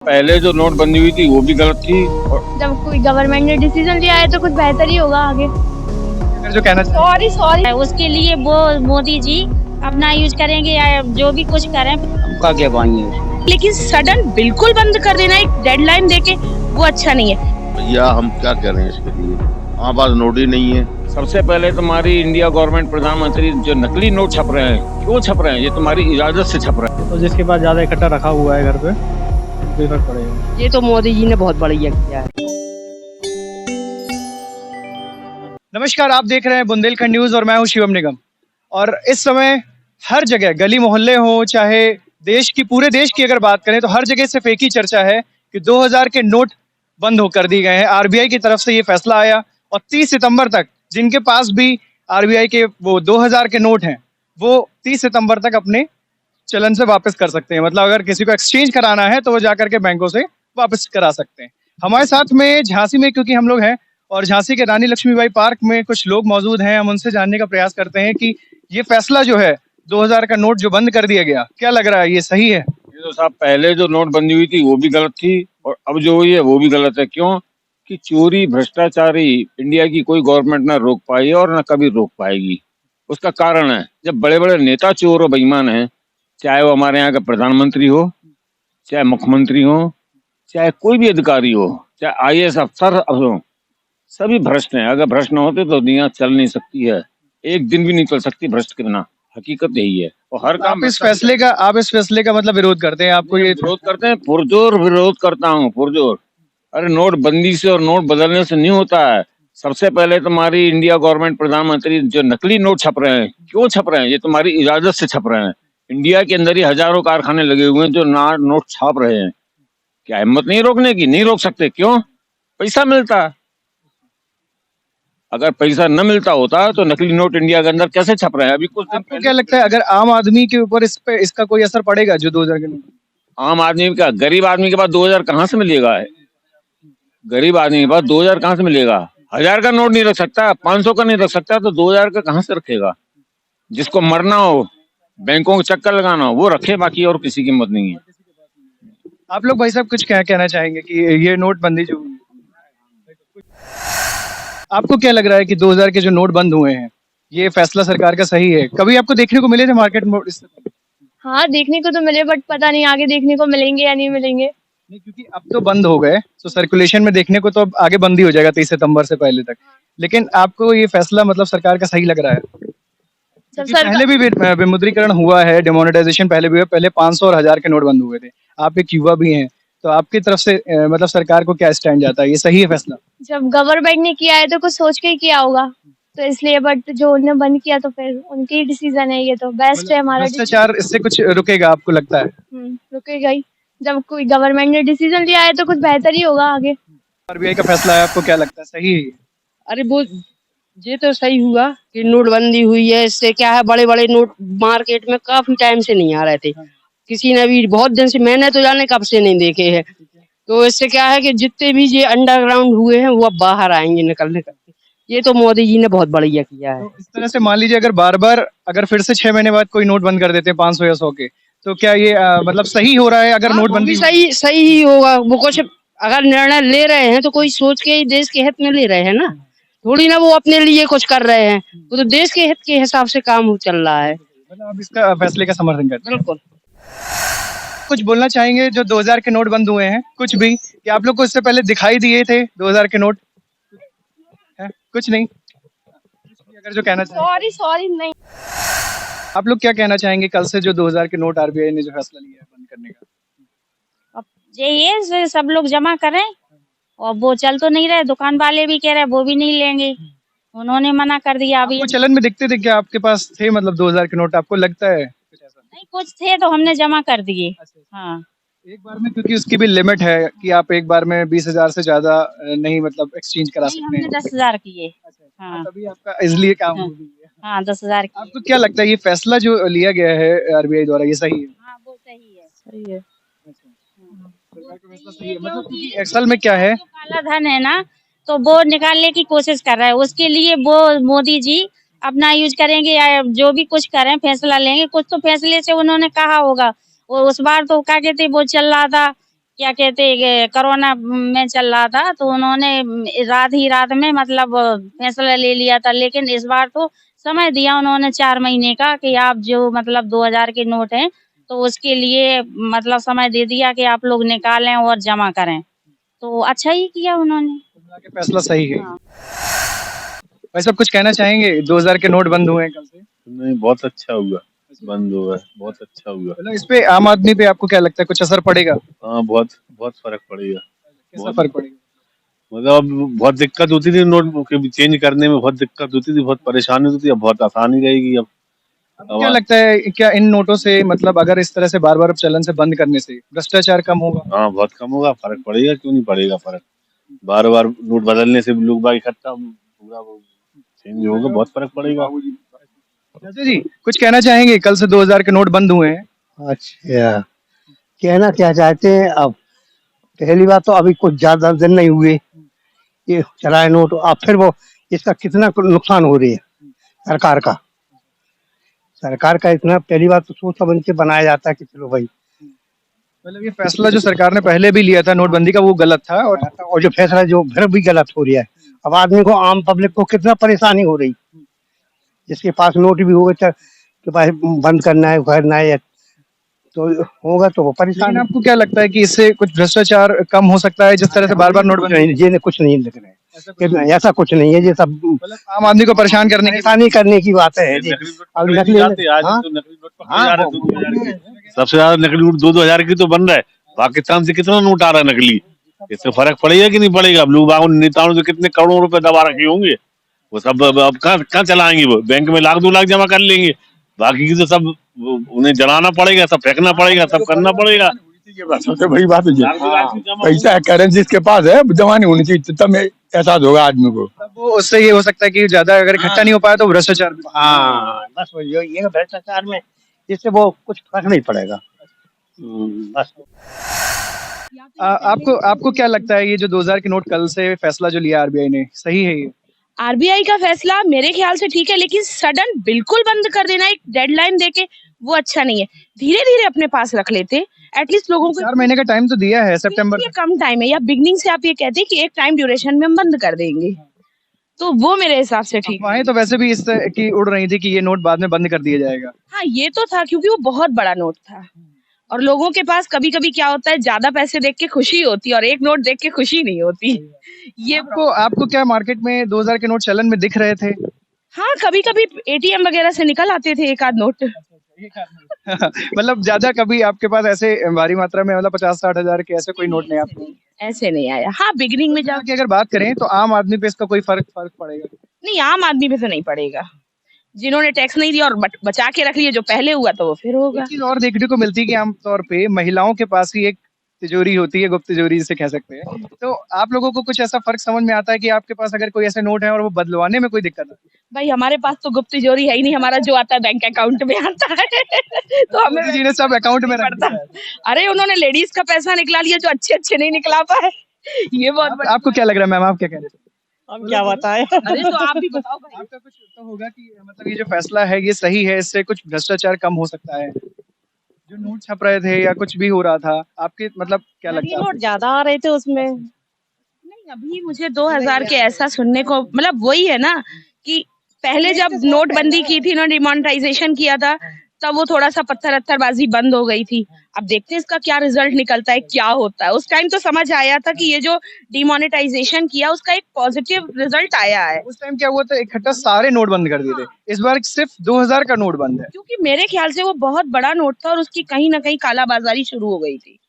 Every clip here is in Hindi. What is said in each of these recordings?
पहले जो नोटबंदी हुई थी वो भी गलत थी। और जब कोई गवर्नमेंट ने डिसीजन लिया है तो कुछ बेहतर ही होगा आगे। अगर जो कहना सॉरी सॉरी। उसके लिए वो मोदी जी अपना यूज करेंगे या जो भी कुछ करें। हमका क्या पाएंगे उसमें। लेकिन सडन बिल्कुल बंद कर देना एक डेडलाइन देके वो अच्छा नहीं है। भैया हम क्या करें इसके लिए, हमारे पास नोट ही नहीं है। सबसे पहले तुम्हारी इंडिया गवर्नमेंट प्रधानमंत्री जो नकली नोट छप रहे हैं, क्यों छप रहे हैं? ये तुम्हारी इजाजत से छप रहे हैं। तो जिसके पास ज्यादा इकट्ठा रखा हुआ है घर पे कोई फर्क पड़ेगा। ये तो मोदी जी ने बहुत बढ़िया किया है। नमस्कार, आप देख रहे हैं बुंदेलखंड न्यूज और मैं हूं शिवम निगम। और इस समय हर जगह गली मोहल्ले हो चाहे पूरे देश की अगर बात करें तो हर जगह सिर्फ एक ही चर्चा है कि 2000 के नोट बंद कर दिए गए हैं। आरबीआई की तरफ से ये फैसला आया और 30 सितंबर तक जिनके पास भी आरबीआई के वो 2000 के नोट हैं वो 30 सितंबर तक अपने चलन से वापस कर सकते हैं। मतलब अगर किसी को एक्सचेंज कराना है तो वो जाकर के बैंकों से वापस करा सकते हैं। हमारे साथ में झांसी में क्योंकि हम लोग हैं और झांसी के रानी लक्ष्मीबाई पार्क में कुछ लोग मौजूद हैं, हम उनसे जानने का प्रयास करते हैं कि ये फैसला जो है 2000 का नोट जो बंद कर दिया गया, क्या लग रहा है, ये सही है? ये तो साहब पहले जो नोटबंदी हुई थी वो भी गलत थी और अब जो हुई है वो भी गलत है। क्यों कि चोरी भ्रष्टाचारी इंडिया की कोई गवर्नमेंट ना रोक पाई और ना कभी रोक पाएगी। उसका कारण है जब बड़े बड़े नेता चोर और बेईमान हैं, चाहे वो हमारे यहाँ का प्रधानमंत्री हो, चाहे मुख्यमंत्री हो, चाहे कोई भी अधिकारी हो, चाहे आईएएस अफसर हो, सभी भ्रष्ट हैं। अगर भ्रष्ट न होते तो दुनिया चल नहीं सकती है, एक दिन भी नहीं चल सकती भ्रष्ट के बिना। हकीकत यही है। और हर काम आप इस फैसले का मतलब विरोध करते हैं? आपको ये विरोध करते हैं, पुरजोर विरोध करता हूँ, पुरजोर। अरे नोटबंदी से और नोट बदलने से नहीं होता है। सबसे पहले तुम्हारी इंडिया गवर्नमेंट प्रधानमंत्री जो नकली नोट छप रहे हैं, क्यों छप रहे हैं? ये तुम्हारी इजाजत से छप रहे हैं। इंडिया के अंदर ही हजारों कारखाने लगे हुए हैं जो नोट छाप रहे हैं। क्या हिम्मत नहीं रोकने की? नहीं रोक सकते। क्यों? पैसा मिलता है। अगर पैसा न मिलता होता तो नकली नोट इंडिया के अंदर कैसे छप रहे हैं? अभी कुछ दिन आपको क्या लगता है अगर आम आदमी के ऊपर इसका कोई असर पड़ेगा जो 2000 के नोट? आम आदमी का, गरीब आदमी के पास 2000 कहाँ से मिलेगा? गरीब आदमी के पास 2000 कहाँ से मिलेगा? 1000 का नोट नहीं रख सकता, 500 का नहीं रख सकता, तो 2000 का कहाँ से रखेगा? जिसको मरना हो, बैंकों को चक्कर लगाना हो, वो रखे, बाकी और किसी की हिम्मत नहीं है। आप लोग भाई साहब कुछ कहना चाहेंगे कि ये नोटबंदी जो हुई, आपको क्या लग रहा है कि 2000 के जो नोट बंद हुए हैं ये फैसला सरकार का सही है? कभी आपको देखने को मिले थे मार्केट में? हाँ देखने को तो मिले बट पता नहीं आगे देखने को मिलेंगे या नहीं मिलेंगे। नहीं, क्योंकि अब तो बंद हो गए तो सर्कुलेशन में देखने को तो अब आगे बंद ही हो जाएगा 30 सितंबर से पहले तक। लेकिन आपको ये फैसला मतलब सरकार का सही लग रहा है? क्योंकि पहले भी विमुद्रीकरण हुआ है, डिमोनेटाइजेशन पहले भी हुआ, पहले 500 और 1000 के नोट बंद हुए थे। आप एक युवा भी हैं तो आपकी तरफ से मतलब सरकार को क्या स्टैंड जाता है, ये सही है फैसला? जब गवर्नमेंट ने किया है तो कुछ सोच के ही किया होगा तो इसलिए, बट जो उन्होंने बंद किया तो फिर उनके ही डिसीजन है, ये तो बेस्ट है हमारा। भ्रष्टाचार इससे कुछ रुकेगा आपको लगता है? रुकेगा ही। जब कोई गवर्नमेंट ने डिसीजन लिया है तो कुछ बेहतर ही होगा आगे। आरबीआई का फैसला है, आपको क्या लगता है सही है? अरे वो ये तो सही हुआ कि नोटबंदी हुई है। इससे क्या है, बड़े बड़े नोट मार्केट में काफी टाइम से नहीं आ रहे थे। किसी ने भी बहुत दिन से, मैंने तो जाने कब से नहीं देखे हैं। तो इससे क्या है कि जितने भी ये अंडरग्राउंड हुए हैं वो अब बाहर आएंगे निकलने करके। ये तो मोदी जी ने बहुत बढ़िया किया है। तो इस तरह से मान लीजिए अगर बार बार अगर फिर से 6 महीने बाद कोई नोट बंद कर देते हैं 500 या 100 के, तो क्या ये मतलब सही हो रहा है? अगर नोटबंदी सही ही होगा। वो कुछ अगर निर्णय ले रहे हैं तो कोई सोच के ही देश के हित में ले रहे हैं ना, थोड़ी ना वो अपने लिए कुछ कर रहे हैं। वो तो देश के हित के हिसाब से काम चल रहा है। मतलब आप इसका फैसले का समर्थन करते हैं? बिल्कुल। कुछ बोलना चाहेंगे जो 2000 के नोट बंद हुए हैं, कुछ भी, कि आप लोग को इससे पहले दिखाई दिए थे 2000 के नोट है? कुछ नहीं, अगर जो कहना चाहेंगे। सॉरी नहीं। आप लोग क्या कहना चाहेंगे कल से जो 2000 के नोट आरबीआई ने जो फैसला लिया है बंद करने का? अब ये सब लोग जमा करें और वो चल तो नहीं रहे, दुकान वाले भी कह रहे वो भी नहीं लेंगे, उन्होंने मना कर दिया। अभी चलन में दिखते थे क्या आपके पास थे मतलब 2000 के नोट? आपको लगता है कुछ ऐसा? नहीं, कुछ थे तो हमने जमा कर दिए। हाँ एक बार में, क्योंकि उसकी भी लिमिट है कि आप एक बार में 20,000 से ज्यादा नहीं मतलब एक्सचेंज करा सकते हैं। हमने 10,000 किए। हाँ तभी आपका इसलिए काम हो गई है। हाँ 10,000 किए। आपको क्या लगता है ये फैसला जो लिया गया है आरबीआई द्वारा, ये सही है? हाँ वो सही है। सही है। सरकार का फैसला सही है मतलब क्योंकि असल में क्या है, जो काला धन है ना तो वो निकालने की कोशिश कर रहा है। उसके लिए वो मोदी जी अपना यूज करेंगे या जो भी कुछ करें, फैसला लेंगे। कुछ तो फैसले से उन्होंने कहा होगा। और उस बार तो क्या कहते वो चल रहा था क्या कहते कोरोना में चल रहा था तो उन्होंने रात ही रात में मतलब फैसला ले लिया था, लेकिन इस बार तो समय दिया उन्होंने 4 महीने का कि आप जो मतलब 2000 के नोट हैं तो उसके लिए मतलब समय दे दिया कि आप लोग निकालें और जमा करें, तो अच्छा ही किया उन्होंने। के फैसला सही है। हाँ। भाई साहब कुछ कहना चाहेंगे? 2000 के नोट बंद हुए हैं कल से। नहीं, बहुत अच्छा हुआ, बंद हुआ है, बहुत अच्छा हुआ। मतलब इस पे आम आदमी पे आपको क्या लगता है, कुछ असर पड़ेगा? हाँ, बहुत बहुत फर्क पड़ेगा। कैसा फर्क पड़ेगा? मतलब अब बहुत दिक्कत होती थी नोट के चेंज करने में, बहुत दिक्कत होती थी, बहुत परेशानी होती थी, अब बहुत आसानी रहेगी। अब आपको क्या लगता है, क्या इन नोटों से मतलब अगर इस तरह से बार बार चलन से बंद करने से भ्रष्टाचार कम होगा? हाँ, बहुत कम होगा, फर्क पड़ेगा, क्यों नहीं पड़ेगा फर्क। बार बार नोट बदलने से लोग बाग इकट्ठा पूरा वो चेंज होगा, बहुत फर्क पड़ेगा। चाचा जी कुछ कहना चाहेंगे? कल से 2000 के नोट बंद हुए हैं। अच्छा, कहना क्या चाहते हैं? अब पहली बात तो अभी कुछ ज्यादा दिन नहीं हुए ये चलाए नोट, अब फिर वो इसका कितना नुकसान हो रही है सरकार का इतना, पहली बात तो सोच समझ के बनाया जाता है कि चलो भाई, मतलब ये फैसला जो सरकार ने पहले भी लिया था नोटबंदी का वो गलत था, और जो फैसला जो फिर भी गलत हो रहा है। अब आदमी को, आम पब्लिक को कितना परेशानी हो रही, जिसके पास नोट भी होगा कि भाई बंद करना है, भरना है, तो होगा तो वो परेशान। लेकिन आपको क्या लगता है कि इससे कुछ भ्रष्टाचार कम हो सकता है जिस तरह से बार बार नोटबंदी? ये कुछ नहीं लग रहा है, ऐसा कुछ नहीं है, ये सब मतलब आम आदमी को परेशान करने की बात है जी। अब नकली हाँ? सबसे ज्यादा नकली नोट 2-2000 की तो बन रहा है, पाकिस्तान से कितना नोट आ रहा है नकली, इससे फर्क पड़ेगा कि नहीं पड़ेगा। अब लोग नेताओं ने कितने करोड़ों रुपए दबा रखे होंगे, वो सब अब कहाँ चलाएंगे, वो बैंक में 1,00,000-2 लाख जमा कर लेंगे, बाकी की तो सब उन्हें जलाना पड़ेगा, सब फेंकना पड़ेगा, सब करना पड़ेगा। सबसे बड़ी बात है पैसा है, करेंसी जिसके पास है जमा नहीं होनी चाहिए, तब एहसास होगा आदमी को। वो उससे ये हो सकता है कि ज्यादा अगर इकट्ठा नहीं हो पाया तो भ्रष्टाचार भी। हाँ, बस ये भ्रष्टाचार में इससे वो कुछ फर्क नहीं पड़ेगा बस। आपको क्या लगता है ये जो 2000 के नोट कल से फैसला जो लिया आरबीआई ने, सही है ये? आरबीआई का फैसला मेरे ख्याल से ठीक है, लेकिन सडन बिल्कुल बंद कर देना एक डेडलाइन देके वो अच्छा नहीं है। धीरे धीरे अपने पास रख लेते, एटलीस्ट लोगों को 4 महीने का टाइम तो दिया है, सितंबर। ये कम टाइम है, या बिगनिंग से आप ये कहते हैं कि एक टाइम ड्यूरेशन में हम बंद कर देंगे, तो वो मेरे हिसाब से ठीक है। वहीं तो वैसे भी इस तरह की उड़ रही थी कि ये नोट बाद में बंद कर दिया जाएगा। हाँ, ये तो था क्योंकि वो बहुत बड़ा नोट था, और लोगों के पास कभी कभी क्या होता है, ज्यादा पैसे देख के खुशी होती है और एक नोट देख के खुशी नहीं होती। ये आपको क्या मार्केट में 2000 के नोट चलन में दिख रहे थे? हाँ, कभी कभी एटीएम वगैरह से निकल आते थे एक आध नोट। मतलब ज्यादा कभी आपके पास ऐसे भारी मात्रा में, मतलब 50-60 हजार के ऐसे कोई नोट नहीं आपको? ऐसे नहीं आया। हाँ, बिगिनिंग में जाके अगर बात करें तो आम आदमी पे इसका कोई फर्क पड़ेगा? नहीं, आम आदमी पे तो नहीं पड़ेगा। जिन्होंने टैक्स नहीं दिया और बचा के रख लिया, जो पहले हुआ तो वो फिर होगा। एक चीज और देखने को मिलती है कि आमतौर पे महिलाओं के पास ही एक तिजोरी होती है, गुप्त तिजोरी जिसे कह सकते हैं। तो आप लोगों को कुछ ऐसा फर्क समझ में आता है कि आपके पास अगर कोई ऐसे नोट है और वो बदलवाने में कोई दिक्कत है? भाई हमारे पास तो गुप्त तिजोरी है ही नहीं, हमारा जो आता है बैंक अकाउंट में आता है। तो हमें जी ने सब अकाउंट में रख दिया है। अरे उन्होंने लेडीज का पैसा निकला लिया जो अच्छे नहीं निकला पाए। ये बहुत आपको क्या लग रहा है मैम, आप क्या कह रहे हैं? अब क्या बताएं? अरे तो आप भी बताओ भाई। आपका कुछ तो होगा कि मतलब ये जो फैसला है ये सही है, इससे कुछ भ्रष्टाचार कम हो सकता है, जो नोट छप रहे थे या कुछ भी हो रहा था, आपके मतलब क्या लगता है? नोट ज्यादा आ रहे थे उसमें। नहीं, अभी मुझे 2000 के ऐसा सुनने को, मतलब वही है ना कि पहले जब नोटबंदी की थी ना, डिमोनेटाइजेशन किया था, तब वो थोड़ा सा पत्थरबाजी बंद हो गई थी। अब देखते हैं इसका क्या रिजल्ट निकलता है, क्या होता है। उस टाइम तो समझ आया था कि ये जो डिमोनेटाइजेशन किया उसका एक पॉजिटिव रिजल्ट आया है। उस टाइम क्या हुआ था, इकट्ठा सारे नोट बंद कर दिए थे। इस बार सिर्फ 2000 का नोट बंद है, क्योंकि मेरे ख्याल से वो बहुत बड़ा नोट था और उसकी कहीं ना कहीं कालाबाजारी शुरू हो गई थी।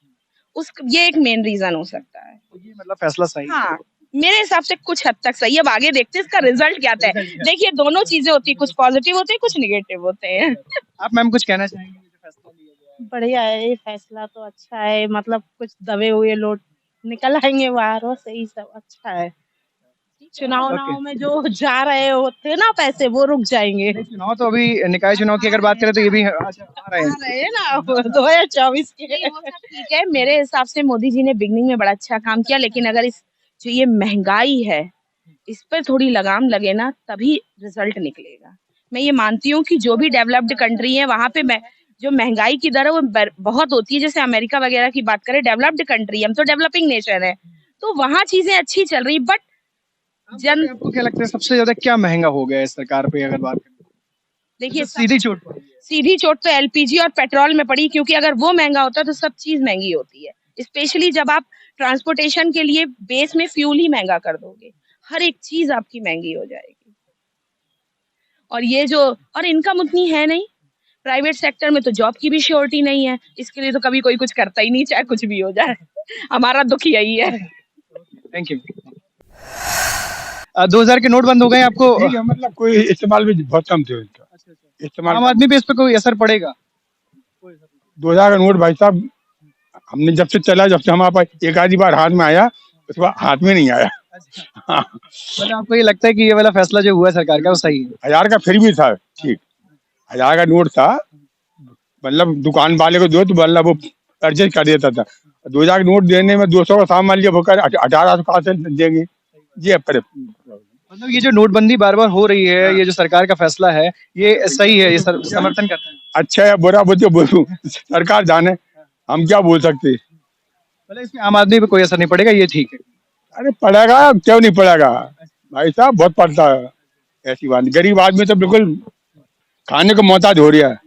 ये एक मेन रीजन हो सकता है। ये मतलब फैसला सही है। हाँ, मेरे हिसाब से कुछ हद तक सही है। अब आगे देखते हैं इसका रिजल्ट क्या आता है। देखिए, दोनों चीजें होती है, कुछ पॉजिटिव होते हैं, कुछ निगेटिव होते हैं। आप मैम कुछ कहना चाहेंगे? फैसला लिया गया है बढ़िया है, ये फैसला तो अच्छा है, मतलब कुछ दबे हुए नोट निकल आएंगे बाहर, और सही सब अच्छा है। चुनाव में जो जा रहे होते ना पैसे, वो रुक जाएंगे। चुनाव तो अभी निकाय चुनाव की अगर बात करें तो ये भी आ रहे हैं ना 2024 के। ठीक है, मेरे हिसाब से मोदी जी ने बिगनिंग में बड़ा अच्छा काम किया, लेकिन अगर इस जो ये महंगाई है इस पर थोड़ी लगाम लगे ना, तभी रिजल्ट निकलेगा। मैं ये मानती हूँ कि जो भी डेवलप्ड कंट्री है वहां पे जो महंगाई की दर है वो बहुत होती है। जैसे अमेरिका वगैरह की बात करें, डेवलप्ड कंट्री, हम तो डेवलपिंग नेशन है, तो वहां चीजें अच्छी चल रही, बट आपको क्या लगता है सबसे ज्यादा क्या महंगा हो गया है इस सरकार पे अगर बात करें? देखिए सीधी चोट पड़ी है। सीधी चोट तो एलपीजी और पेट्रोल में पड़ी, क्योंकि अगर वो महंगा होता तो सब चीज महंगी होती है। स्पेशली जब आप ट्रांसपोर्टेशन के लिए बेस में फ्यूल ही महंगा कर दोगे, हर एक चीज आपकी महंगी हो जाएगी। और ये जो और इनकम उतनी है नहीं, प्राइवेट सेक्टर में तो जॉब की भी श्योरिटी नहीं है, इसके लिए तो कभी कोई कुछ करता ही नहीं, चाहे कुछ भी हो जाए। हमारा दुख यही है। Thank you. 2000 के नोट बंद हो गए आपको? ठीक है, मतलब कोई इस्तेमाल भी बहुत कम थे उनका इस्तेमाल। आम आदमी पे इस पे कोई असर पड़ेगा? 2000 का नोट भाई साहब हमने जब से चला, जब से हमारे पास एक आधी बार हाथ में आया, उसके बाद हाथ में नहीं आया। हाँ। मतलब आपको ये लगता है कि ये वाला फैसला जो हुआ है सरकार का वो सही है? 1000 का फिर भी था ठीक, 1000 का नोट था, मतलब दुकान वाले को दो तो मतलब वो एडजस्ट कर देता था। 2000 का नोट देने में 200 का सामान लिया, वो 1800 कहाँ से देंगे ये पर। मतलब ये जो नोटबंदी बार बार हो रही है, ये जो सरकार का फैसला है, ये सही है, ये समर्थन करते हैं? अच्छा है बुरा बोलूं, सरकार जाने, हम क्या बोल सकते। मतलब इसमें आम आदमी पे कोई असर नहीं पड़ेगा, ये ठीक है? अरे पड़ेगा, क्यों नहीं पड़ेगा भाई साहब, बहुत पड़ता है। ऐसी बात नहीं, गरीब आदमी तो बिल्कुल खाने को मोहताज हो रहा है,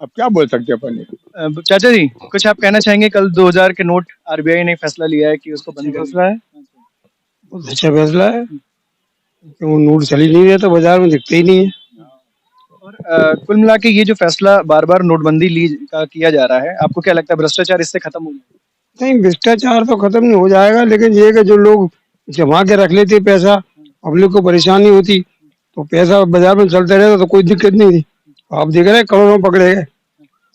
अब क्या बोल सकते अपन। चाचा जी कुछ आप कहना चाहेंगे? कल 2000 के नोट आरबीआई ने फैसला लिया है कि उसको बंद कर फैसला है, बहुत अच्छा फैसला है। वो नोट चल ही नहीं रहा तो बाजार में दिखते ही नहीं है। और कुल मिला के ये जो फैसला बार बार नोटबंदी का किया जा रहा है, आपको क्या लगता है भ्रष्टाचार इससे खत्म हो जाएगा? नहीं, भ्रष्टाचार तो खत्म नहीं हो जाएगा, लेकिन ये कि जो लोग जमा के रख लेते पैसा, पब्लिक को परेशानी होती, तो पैसा बाजार में चलते रहता तो कोई दिक्कत नहीं थी। आप देख रहे हैं करोड़ों में पकड़े गए,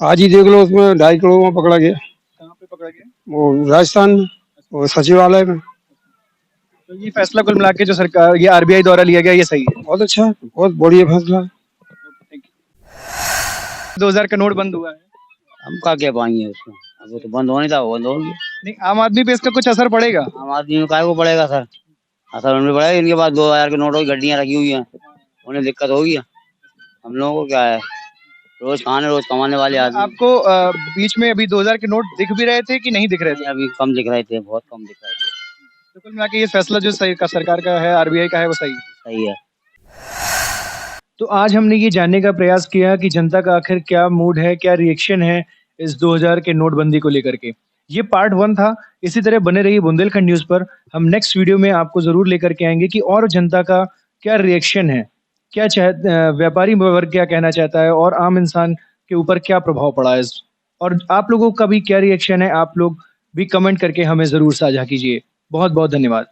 आज ही देख लो उसमें 2.5 करोड़ में पकड़ा गया। कहाँ पे पकड़ा गया? वो राजस्थान में, वो सचिवालय में। तो ये फैसला कुल मिला के जो सरकार ये आरबीआई द्वारा लिया गया, ये सही है? बहुत अच्छा, बहुत बढ़िया फैसला। 2000 का नोट बंद हुआ है, हम का क्या पाएंगे उसको, अब वो तो बंद होने था, वो बंद हो गया। नहीं आम आदमी पे इसका कुछ असर पड़ेगा? आम आदमी में काय को पड़ेगा सर, असर उनमें पड़ेगा। इनके पास 2000 के नोटों की गड्डियां रखी हुई हैं, उन्हें दिक्कत होगी। हम लोगों को क्या है, रोज खाने रोज कमाने वाले आदमी। आपको बीच में अभी 2000 के नोट दिख भी रहे थे कि नहीं दिख रहे थे? अभी कम दिख रहे थे, बहुत कम दिख रहे थे। तो कुल मिला के ये फैसला जो सही का सरकार का है, आरबीआई का है, वो सही है? सही है। तो आज हमने ये जानने का प्रयास किया कि जनता का आखिर क्या मूड है, क्या रिएक्शन है इस 2000 के नोटबंदी को लेकर के। ये पार्ट 1 था। इसी तरह बने रहिए बुंदेलखंड न्यूज़ पर। हम नेक्स्ट वीडियो में आपको जरूर लेकर के आएंगे कि और जनता का क्या रिएक्शन है, क्या व्यापारी वर्ग क्या कहना चाहता है और आम इंसान के ऊपर क्या प्रभाव पड़ा है, और आप लोगों का भी क्या रिएक्शन है, आप लोग भी कमेंट करके हमें जरूर साझा कीजिए। बहुत बहुत धन्यवाद।